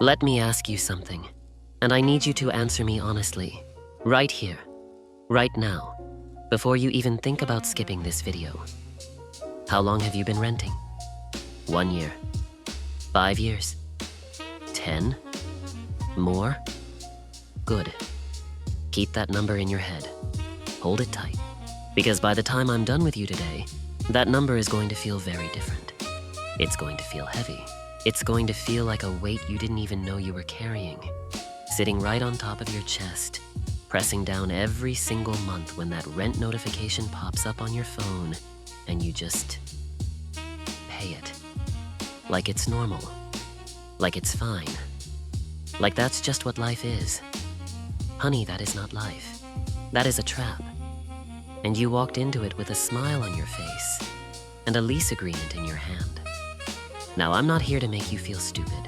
Let me ask you something, and I need you to answer me honestly, right here, right now, before you even think about skipping this video. How long have you been renting? 1 year? 5 years? 10? More? Good. Keep that number in your head. Hold it tight, because by the time I'm done with you today, that number is going to feel very different. It's going to feel heavy. It's going to feel like a weight you didn't even know you were carrying, sitting right on top of your chest, pressing down every single month when that rent notification pops up on your phone and you just pay it. Like it's normal. Like it's fine. Like that's just what life is. Honey, that is not life. That is a trap. And you walked into it with a smile on your face and a lease agreement in your hand. Now, I'm not here to make you feel stupid.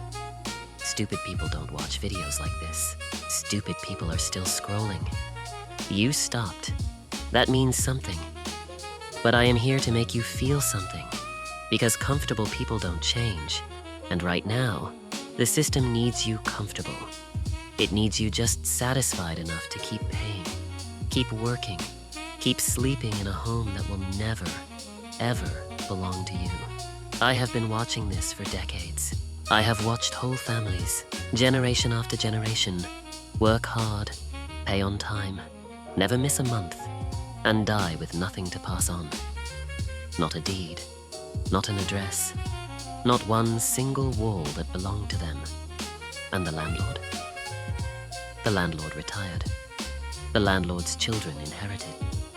Stupid people don't watch videos like this. Stupid people are still scrolling. You stopped. That means something. But I am here to make you feel something, because comfortable people don't change. And right now, the system needs you comfortable. It needs you just satisfied enough to keep paying, keep working, keep sleeping in a home that will never, ever belong to you. I have been watching this for decades. I have watched whole families, generation after generation, work hard, pay on time, never miss a month, and die with nothing to pass on. Not a deed, not an address, not one single wall that belonged to them. And the landlord? The landlord retired. The landlord's children inherited.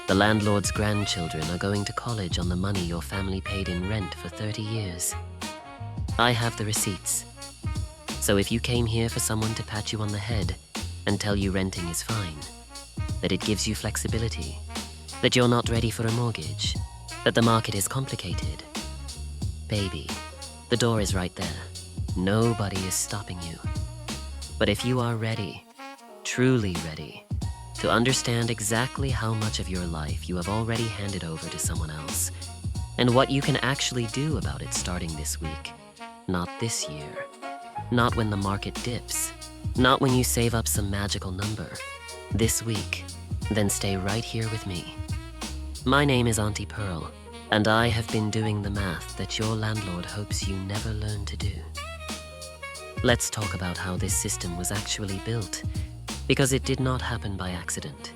The landlord's grandchildren are going to college on the money your family paid in rent for 30 years. I have the receipts. So if you came here for someone to pat you on the head and tell you renting is fine, that it gives you flexibility, that you're not ready for a mortgage, that the market is complicated, baby, the door is right there. Nobody is stopping you. But if you are ready, truly ready, to understand exactly how much of your life you have already handed over to someone else, and what you can actually do about it starting this week, not this year, not when the market dips, not when you save up some magical number, this week, then stay right here with me. My name is Auntie Pearl, and I have been doing the math that your landlord hopes you never learn to do. Let's talk about how this system was actually built, because it did not happen by accident,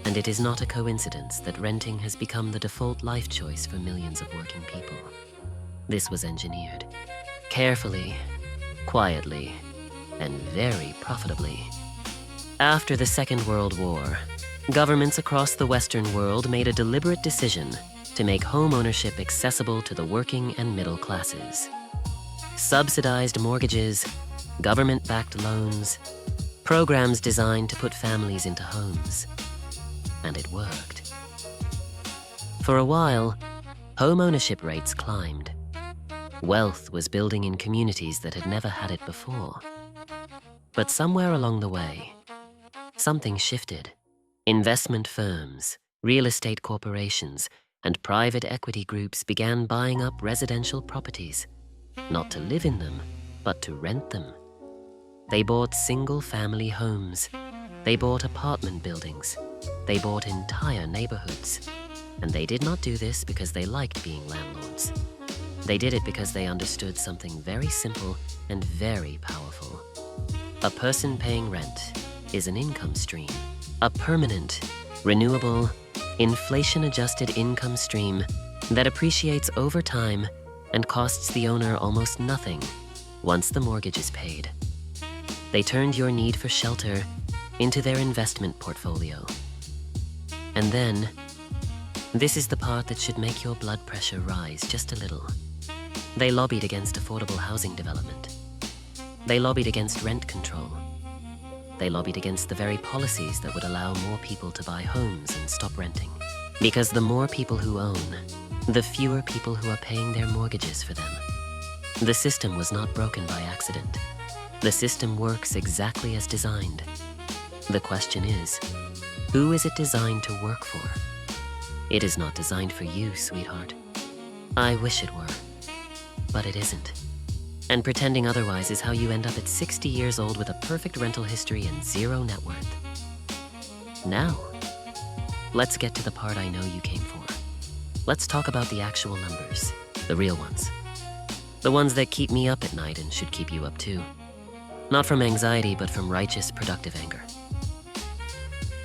and it is not a coincidence that renting has become the default life choice for millions of working people. This was engineered, carefully, quietly, and very profitably. After the Second World War, governments across the Western world made a deliberate decision to make home ownership accessible to the working and middle classes. Subsidized mortgages, government-backed loans, programs designed to put families into homes. And it worked. For a while, home ownership rates climbed. Wealth was building in communities that had never had it before. But somewhere along the way, something shifted. Investment firms, real estate corporations, and private equity groups began buying up residential properties, not to live in them, but to rent them. They bought single-family homes. They bought apartment buildings. They bought entire neighborhoods. And they did not do this because they liked being landlords. They did it because they understood something very simple and very powerful. A person paying rent is an income stream. A permanent, renewable, inflation-adjusted income stream that appreciates over time and costs the owner almost nothing once the mortgage is paid. They turned your need for shelter into their investment portfolio. And then, this is the part that should make your blood pressure rise just a little. They lobbied against affordable housing development. They lobbied against rent control. They lobbied against the very policies that would allow more people to buy homes and stop renting. Because the more people who own, the fewer people who are paying their mortgages for them. The system was not broken by accident. The system works exactly as designed. The question is, who is it designed to work for? It is not designed for you, sweetheart. I wish it were, but it isn't. And pretending otherwise is how you end up at 60 years old with a perfect rental history and zero net worth. Now, let's get to the part I know you came for. Let's talk about the actual numbers, the real ones. The ones that keep me up at night and should keep you up too. Not from anxiety, but from righteous, productive anger.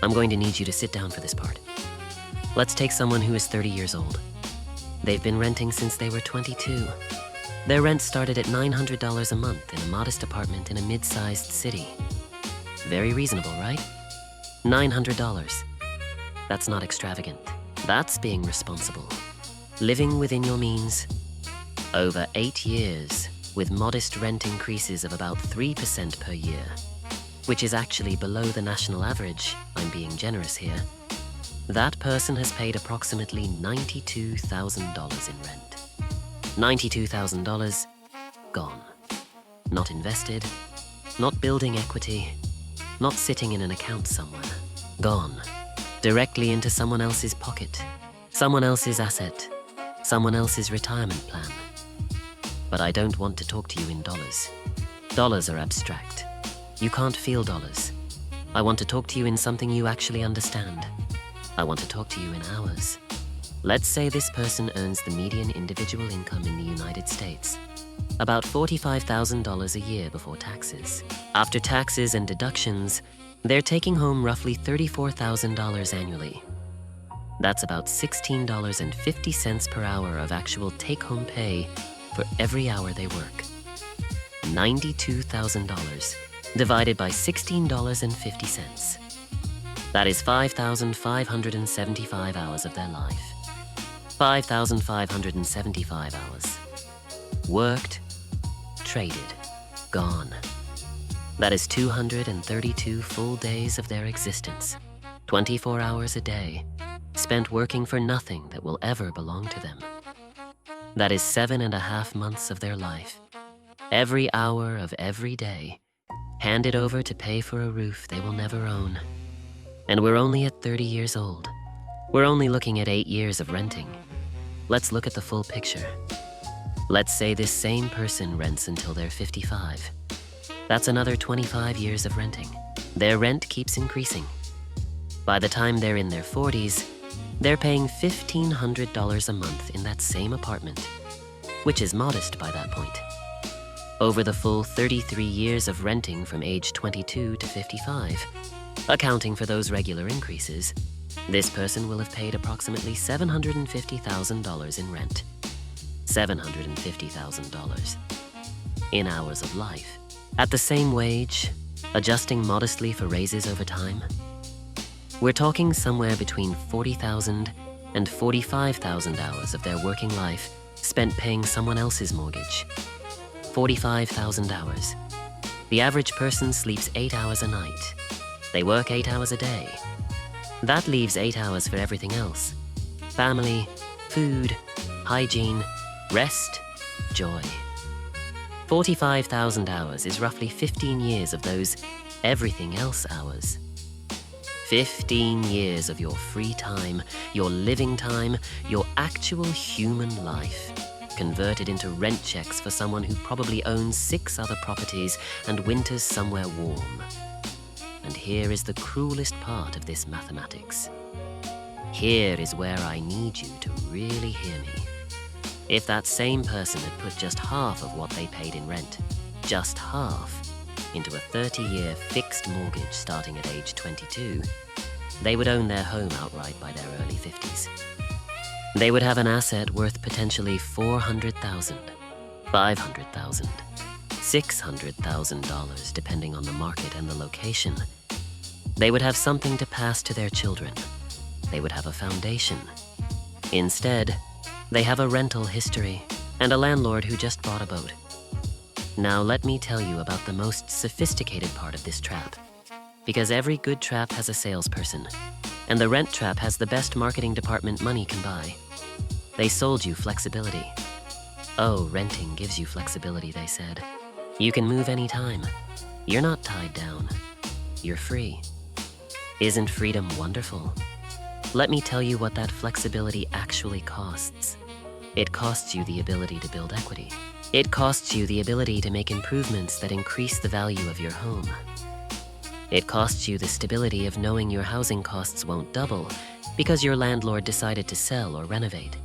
I'm going to need you to sit down for this part. Let's take someone who is 30 years old. They've been renting since they were 22. Their rent started at $900 a month in a modest apartment in a mid-sized city. Very reasonable, right? $900. That's not extravagant. That's being responsible. Living within your means. Over 8 years, with modest rent increases of about 3% per year, which is actually below the national average. I'm being generous here. That person has paid approximately $92,000 in rent. $92,000 gone. Not invested, not building equity, not sitting in an account somewhere. Gone. Directly into someone else's pocket, someone else's asset, someone else's retirement plan. But I don't want to talk to you in dollars. Dollars are abstract. You can't feel dollars. I want to talk to you in something you actually understand. I want to talk to you in hours. Let's say this person earns the median individual income in the United States, about $45,000 a year before taxes. After taxes and deductions, they're taking home roughly $34,000 annually. That's about $16.50 per hour of actual take-home pay for every hour they work. $92,000 divided by $16.50. That is 5,575 hours of their life. 5,575 hours. Worked, traded, gone. That is 232 full days of their existence. 24 hours a day, spent working for nothing that will ever belong to them. That is 7.5 months of their life. Every hour of every day, handed over to pay for a roof they will never own. And we're only at 30 years old. We're only looking at 8 years of renting. Let's look at the full picture. Let's say this same person rents until they're 55. That's another 25 years of renting. Their rent keeps increasing. By the time they're in their 40s, they're paying $1,500 a month in that same apartment, which is modest by that point. Over the full 33 years of renting from age 22 to 55, accounting for those regular increases, this person will have paid approximately $750,000 in rent. $750,000 in hours of life. At the same wage, adjusting modestly for raises over time, we're talking somewhere between 40,000 and 45,000 hours of their working life spent paying someone else's mortgage. 45,000 hours. The average person sleeps 8 hours a night. They work 8 hours a day. That leaves 8 hours for everything else. Family, food, hygiene, rest, joy. 45,000 hours is roughly 15 years of those everything else hours. 15 years of your free time, your living time, your actual human life, converted into rent checks for someone who probably owns 6 other properties and winters somewhere warm. And here is the cruelest part of this mathematics. Here is where I need you to really hear me. If that same person had put just half of what they paid in rent, just half, into a 30-year fixed mortgage starting at age 22, they would own their home outright by their early 50s. They would have an asset worth potentially $400,000, $500,000, $600,000 depending on the market and the location. They would have something to pass to their children. They would have a foundation. Instead, they have a rental history and a landlord who just bought a boat. Now let me tell you about the most sophisticated part of this trap. Because every good trap has a salesperson, and the rent trap has the best marketing department money can buy. They sold you flexibility. Oh, renting gives you flexibility, they said. You can move anytime. You're not tied down. You're free. Isn't freedom wonderful? Let me tell you what that flexibility actually costs. It costs you the ability to build equity. It costs you the ability to make improvements that increase the value of your home. It costs you the stability of knowing your housing costs won't double because your landlord decided to sell or renovate.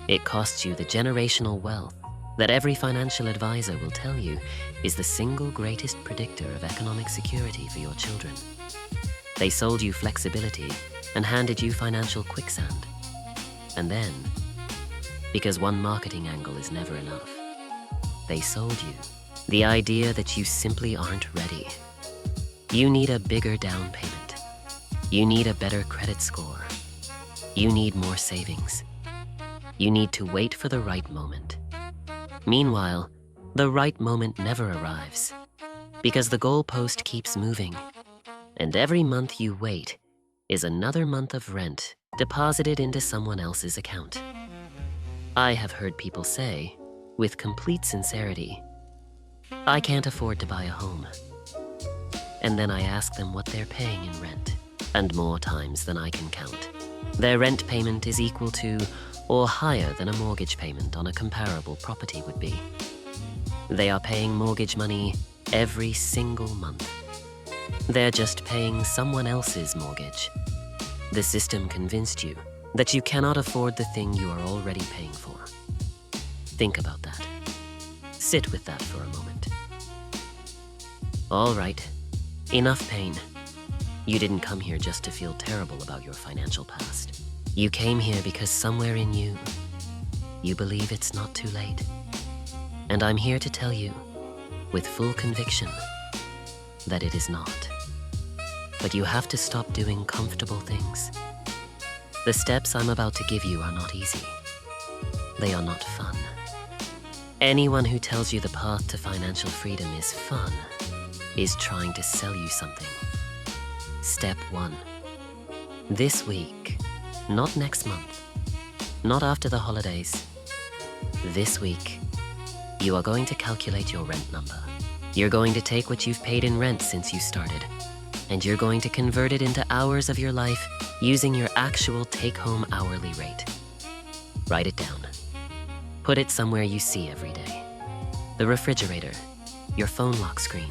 It costs you the generational wealth that every financial advisor will tell you is the single greatest predictor of economic security for your children. They sold you flexibility and handed you financial quicksand. And then, because one marketing angle is never enough, they sold you the idea that you simply aren't ready. You need a bigger down payment. You need a better credit score. You need more savings. You need to wait for the right moment. Meanwhile, the right moment never arrives because the goalpost keeps moving, and every month you wait is another month of rent deposited into someone else's account. I have heard people say, with complete sincerity, "I can't afford to buy a home." And then I ask them what they're paying in rent, and more times than I can count, their rent payment is equal to or higher than a mortgage payment on a comparable property would be. They are paying mortgage money every single month. They're just paying someone else's mortgage. The system convinced you that you cannot afford the thing you are already paying for. Think about that. Sit with that for a moment. All right, enough pain. You didn't come here just to feel terrible about your financial past. You came here because somewhere in you, you believe it's not too late. And I'm here to tell you, with full conviction, that it is not. But you have to stop doing comfortable things. The steps I'm about to give you are not easy. They are not fun. Anyone who tells you the path to financial freedom is fun is trying to sell you something. Step 1. This week, not next month, not after the holidays. This week, you are going to calculate your rent number. You're going to take what you've paid in rent since you started, and you're going to convert it into hours of your life using your actual take-home hourly rate. Write it down. Put it somewhere you see every day. The refrigerator, your phone lock screen,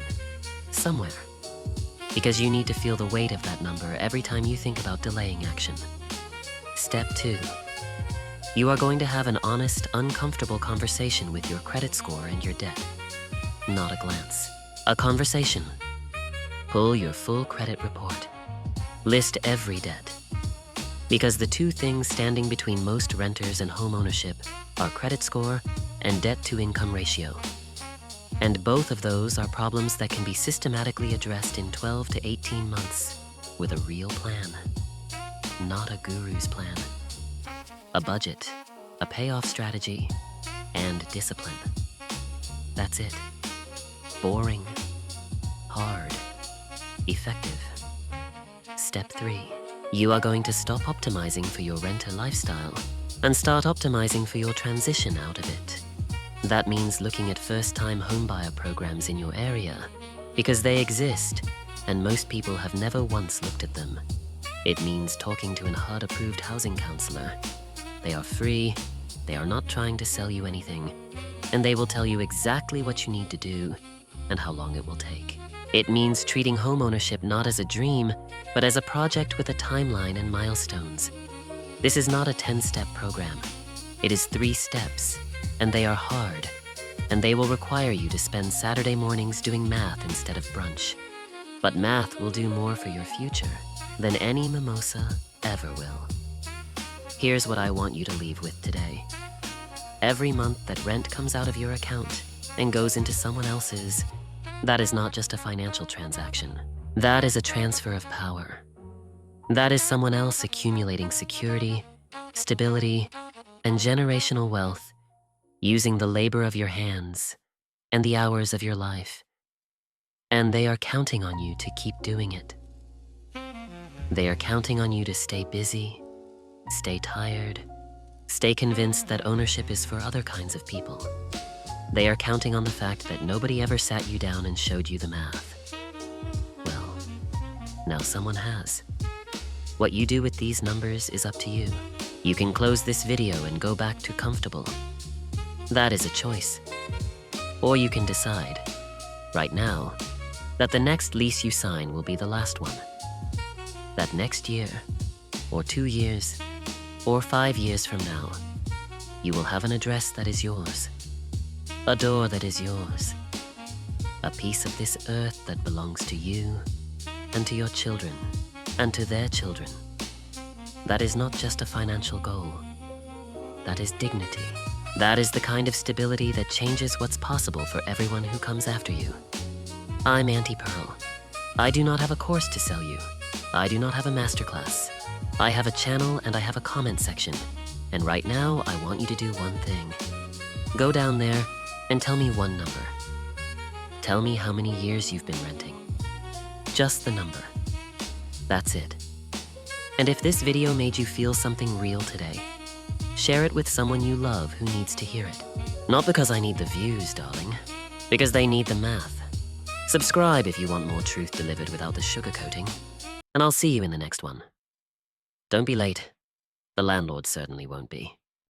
somewhere. Because you need to feel the weight of that number every time you think about delaying action. Step 2. You are going to have an honest, uncomfortable conversation with your credit score and your debt. Not a glance. A conversation. Pull your full credit report. List every debt. Because the two things standing between most renters and home ownership are credit score and debt-to-income ratio. And both of those are problems that can be systematically addressed in 12 to 18 months with a real plan. Not a guru's plan. A budget, a payoff strategy, and discipline. That's it. Boring, hard, effective. Step 3. You are going to stop optimizing for your renter lifestyle and start optimizing for your transition out of it. That means looking at first-time homebuyer programs in your area because they exist and most people have never once looked at them. It means talking to an HUD-approved housing counselor. They are free, they are not trying to sell you anything, and they will tell you exactly what you need to do and how long it will take. It means treating homeownership not as a dream, but as a project with a timeline and milestones. This is not a 10-step program. It is 3 steps, and they are hard, and they will require you to spend Saturday mornings doing math instead of brunch. But math will do more for your future than any mimosa ever will. Here's what I want you to leave with today. Every month that rent comes out of your account and goes into someone else's, that is not just a financial transaction. That is a transfer of power. That is someone else accumulating security, stability, and generational wealth using the labor of your hands and the hours of your life. And they are counting on you to keep doing it. They are counting on you to stay busy, stay tired, stay convinced that ownership is for other kinds of people. They are counting on the fact that nobody ever sat you down and showed you the math. Well, now someone has. What you do with these numbers is up to you. You can close this video and go back to comfortable. That is a choice. Or you can decide, right now, that the next lease you sign will be the last one. That next year, or 2 years, or 5 years from now, you will have an address that is yours, a door that is yours, a piece of this earth that belongs to you, and to your children, and to their children. That is not just a financial goal. That is dignity. That is the kind of stability that changes what's possible for everyone who comes after you. I'm Auntie Pearl. I do not have a course to sell you. I do not have a masterclass. I have a channel and I have a comment section. And right now, I want you to do one thing. Go down there and tell me one number. Tell me how many years you've been renting. Just the number. That's it. And if this video made you feel something real today, share it with someone you love who needs to hear it. Not because I need the views, darling, because they need the math. Subscribe if you want more truth delivered without the sugarcoating, and I'll see you in the next one. Don't be late. The landlord certainly won't be.